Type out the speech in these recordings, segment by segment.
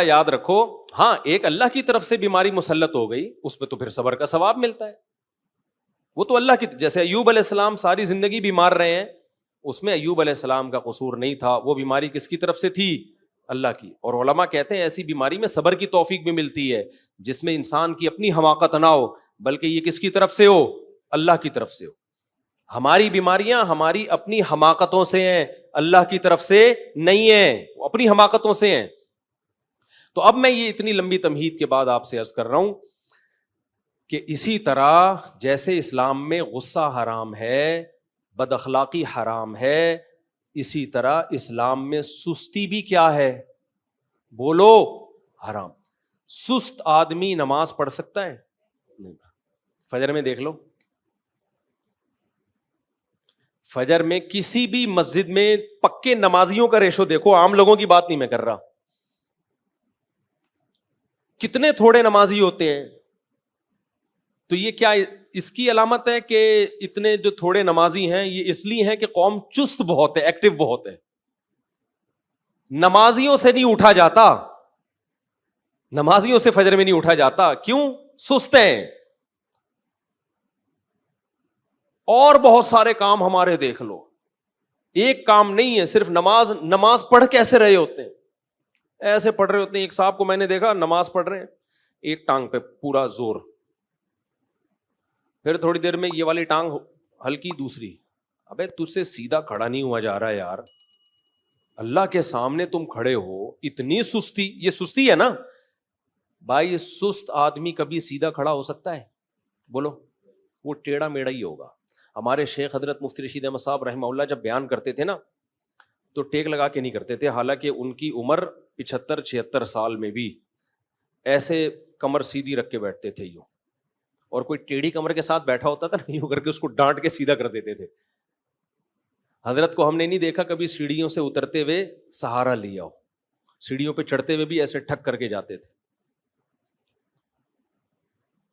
یاد رکھو ہاں ایک اللہ کی طرف سے بیماری مسلط ہو گئی, اس پہ تو پھر صبر کا ثواب ملتا ہے. وہ تو اللہ کی, جیسے ایوب علیہ السلام ساری زندگی بیمار رہے ہیں, اس میں ایوب علیہ السلام کا قصور نہیں تھا, وہ بیماری کس کی طرف سے تھی؟ اللہ کی. اور علماء کہتے ہیں ایسی بیماری میں صبر کی توفیق بھی ملتی ہے, جس میں انسان کی اپنی حماقت نہ ہو, بلکہ یہ کس کی طرف سے ہو؟ اللہ کی طرف سے ہو. ہماری بیماریاں ہماری اپنی حماقتوں سے ہیں, اللہ کی طرف سے نہیں ہیں, اپنی حماقتوں سے ہیں. تو اب میں یہ اتنی لمبی تمہید کے بعد آپ سے عرض کر رہا ہوں کہ اسی طرح جیسے اسلام میں غصہ حرام ہے, بد اخلاقی حرام ہے, اسی طرح اسلام میں سستی بھی کیا ہے؟ بولو, حرام. سست آدمی نماز پڑھ سکتا ہے؟ نہیں. فجر میں دیکھ لو, فجر میں کسی بھی مسجد میں پکے نمازیوں کا ریشو دیکھو, عام لوگوں کی بات نہیں میں کر رہا, کتنے تھوڑے نمازی ہوتے ہیں. تو یہ کیا اس کی علامت ہے کہ اتنے جو تھوڑے نمازی ہیں یہ اس لیے ہیں کہ قوم چست بہت ہے, ایکٹیو بہت ہے. نمازیوں سے نہیں اٹھا جاتا, نمازیوں سے فجر میں نہیں اٹھا جاتا. کیوں؟ سست ہیں. اور بہت سارے کام ہمارے دیکھ لو, ایک کام نہیں ہے, صرف نماز پڑھ کیسے رہے ہوتے ہیں, ایسے پڑھ رہے ہوتے ہیں. ایک صاحب کو میں نے دیکھا نماز پڑھ رہے ہیں, ایک ٹانگ پہ پورا زور, پھر تھوڑی دیر میں یہ والی ٹانگ ہلکی, دوسری. ابے تجھ سے سیدھا کھڑا نہیں ہوا جا رہا یار, اللہ کے سامنے تم کھڑے ہو, اتنی سستی. یہ سستی ہے نا بھائی. سست آدمی کبھی سیدھا کھڑا ہو سکتا ہے؟ بولو, وہ ٹیڑھا میڑا ہی ہوگا. ہمارے شیخ حضرت مفتی رشید احمد صاحب رحمہ اللہ جب بیان کرتے تھے نا تو ٹیک لگا کے نہیں کرتے تھے, حالانکہ ان کی عمر 75-76 سال میں بھی ایسے کمر سیدھی رکھ کے بیٹھتے تھے یوں, اور کوئی ٹیڑھی کمر کے ساتھ بیٹھا ہوتا تھا نا یوں کر کے اس کو ڈانٹ کے سیدھا کر دیتے تھے. حضرت کو ہم نے نہیں دیکھا کبھی سیڑھیوں سے اترتے ہوئے سہارا لیا ہو, سیڑھیوں پہ چڑھتے ہوئے بھی ایسے ٹھک کر کے جاتے تھے.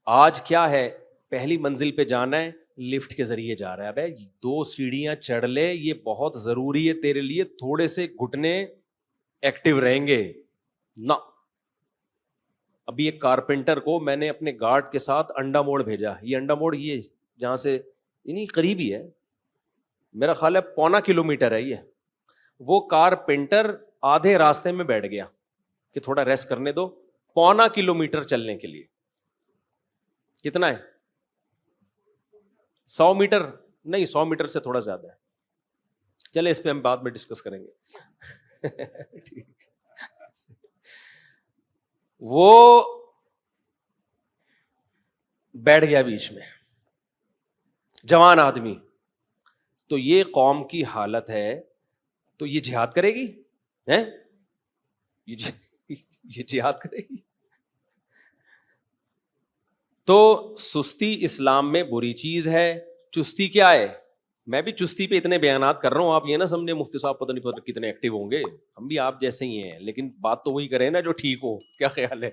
آج کیا ہے, پہلی منزل پہ جانا ہے لفٹ کے ذریعے جا رہا ہے. ابے 2 سیڑھیاں چڑھ لے, یہ بہت ضروری ہے تیرے لیے, تھوڑے سے گھٹنے ایکٹیو رہیں گے نا. ابھی ایک کارپینٹر کو میں نے اپنے گارڈ کے ساتھ انڈا موڑ بھیجا. یہ انڈا موڑ یہ جہاں سے یعنی قریب ہی ہے, میرا خیال ہے 0.25 کلومیٹر ہے یہ. وہ کارپینٹر آدھے راستے میں بیٹھ گیا کہ تھوڑا ریسٹ کرنے دو, 0.25 کلومیٹر چلنے کے لیے. کتنا ہے؟ 100 میٹر نہیں, 100 میٹر سے تھوڑا زیادہ ہے. چلے اس پہ ہم بعد میں ڈسکس کریں گے. وہ بیٹھ گیا بیچ میں, جوان آدمی. تو یہ قوم کی حالت ہے, تو یہ جہاد کرے گی؟ یہ جہاد کرے گی؟ تو سستی اسلام میں بری چیز ہے. چستی کیا ہے؟ میں بھی چستی پہ اتنے بیانات کر رہا ہوں, آپ یہ نہ سمجھے مفتی صاحب پتہ نہیں کتنے ایکٹیو ہوں گے, ہم بھی آپ جیسے ہی ہیں, لیکن بات تو وہی کریں نا جو ٹھیک ہو. کیا خیال ہے؟